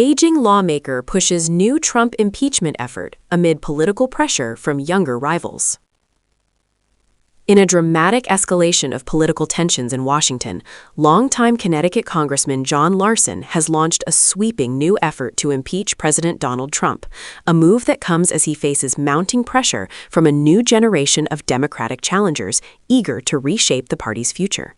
Aging lawmaker pushes new Trump impeachment effort amid political pressure from younger rivals. In a dramatic escalation of political tensions in Washington, longtime Connecticut Congressman John Larson has launched a sweeping new effort to impeach President Donald Trump, a move that comes as he faces mounting pressure from a new generation of Democratic challengers eager to reshape the party's future.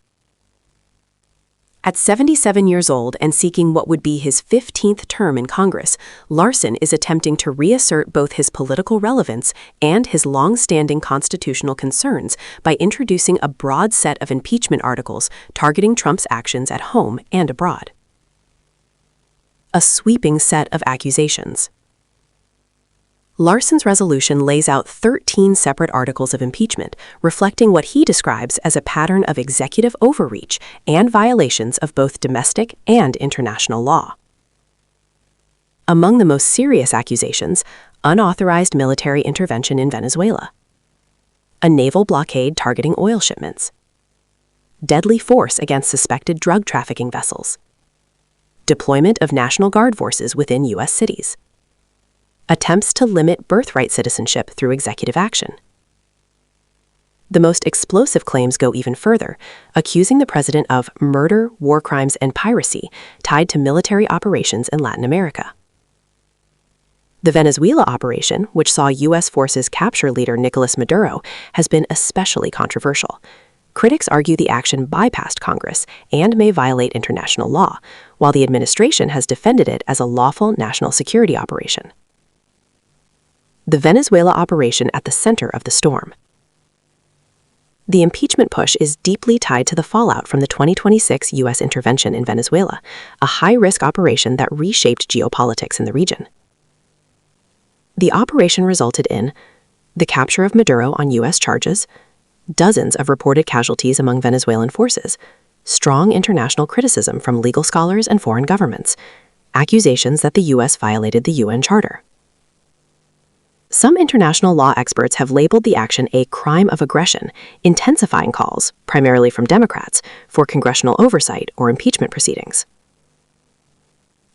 At 77 years old and seeking what would be his 15th term in Congress, Larson is attempting to reassert both his political relevance and his long-standing constitutional concerns by introducing a broad set of impeachment articles targeting Trump's actions at home and abroad. A sweeping set of accusations. Larson's resolution lays out 13 separate articles of impeachment, reflecting what he describes as a pattern of executive overreach and violations of both domestic and international law. Among the most serious accusations, unauthorized military intervention in Venezuela, a naval blockade targeting oil shipments, deadly force against suspected drug trafficking vessels, deployment of National Guard forces within U.S. cities, attempts to limit birthright citizenship through executive action. The most explosive claims go even further, accusing the president of murder, war crimes, and piracy tied to military operations in Latin America. The Venezuela operation, which saw U.S. forces capture leader Nicolas Maduro, has been especially controversial. Critics argue the action bypassed Congress and may violate international law, while the administration has defended it as a lawful national security operation. The Venezuela operation at the center of the storm. The impeachment push is deeply tied to the fallout from the 2026 U.S. intervention in Venezuela, a high-risk operation that reshaped geopolitics in the region. The operation resulted in the capture of Maduro on U.S. charges, dozens of reported casualties among Venezuelan forces, strong international criticism from legal scholars and foreign governments, accusations that the U.S. violated the UN Charter. Some international law experts have labeled the action a crime of aggression, intensifying calls, primarily from Democrats, for congressional oversight or impeachment proceedings.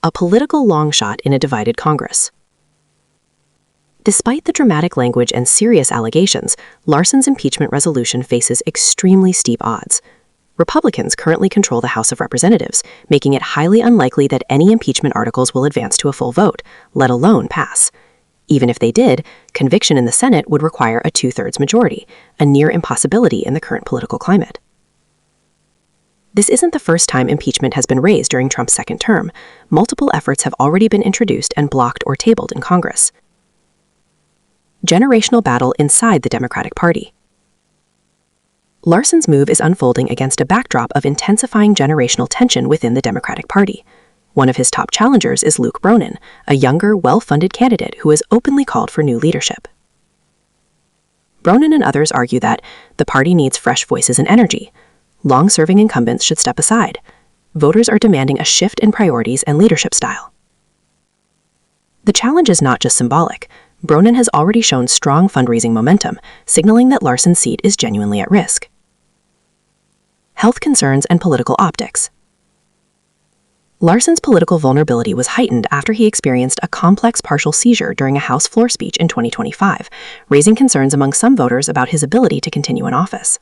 A political long shot in a divided Congress. Despite the dramatic language and serious allegations, Larson's impeachment resolution faces extremely steep odds. Republicans currently control the House of Representatives, making it highly unlikely that any impeachment articles will advance to a full vote, let alone pass. Even if they did, conviction in the Senate would require a two-thirds majority, a near impossibility in the current political climate. This isn't the first time impeachment has been raised during Trump's second term. Multiple efforts have already been introduced and blocked or tabled in Congress. Generational battle inside the Democratic Party. Larson's move is unfolding against a backdrop of intensifying generational tension within the Democratic Party. One of his top challengers is Luke Bronin, a younger, well-funded candidate who has openly called for new leadership. Bronin and others argue that the party needs fresh voices and energy. Long-serving incumbents should step aside. Voters are demanding a shift in priorities and leadership style. The challenge is not just symbolic. Bronin has already shown strong fundraising momentum, signaling that Larson's seat is genuinely at risk. Health concerns and political optics. Larson's political vulnerability was heightened after he experienced a complex partial seizure during a House floor speech in 2025, raising concerns among some voters about his ability to continue in office.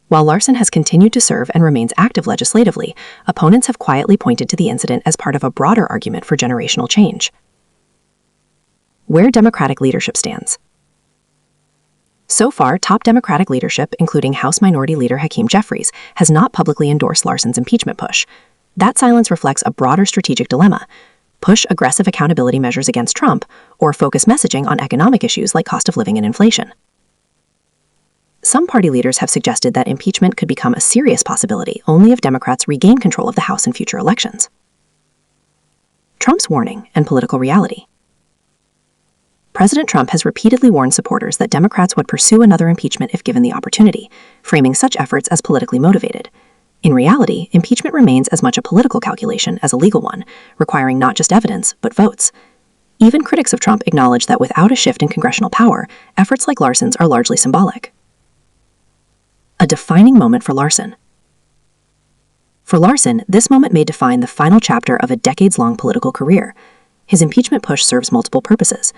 While Larson has continued to serve and remains active legislatively, opponents have quietly pointed to the incident as part of a broader argument for generational change. Where Democratic leadership stands. So far, top Democratic leadership, including House Minority Leader Hakeem Jeffries, has not publicly endorsed Larson's impeachment push. That silence reflects a broader strategic dilemma: push aggressive accountability measures against Trump, or focus messaging on economic issues like cost of living and inflation. Some party leaders have suggested that impeachment could become a serious possibility only if Democrats regain control of the House in future elections. Trump's warning and political reality. President Trump has repeatedly warned supporters that Democrats would pursue another impeachment if given the opportunity, framing such efforts as politically motivated. In reality, impeachment remains as much a political calculation as a legal one, requiring not just evidence, but votes. Even critics of Trump acknowledge that without a shift in congressional power, efforts like Larson's are largely symbolic. A defining moment for Larson. For Larson, this moment may define the final chapter of a decades-long political career. His impeachment push serves multiple purposes: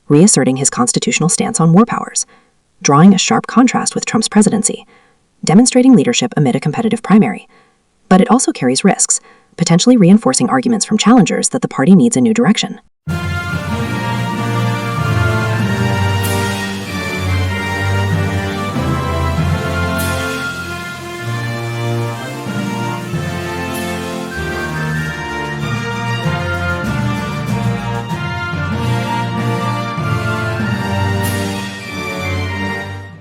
reasserting his constitutional stance on war powers, drawing a sharp contrast with Trump's presidency, demonstrating leadership amid a competitive primary. But it also carries risks, potentially reinforcing arguments from challengers that the party needs a new direction.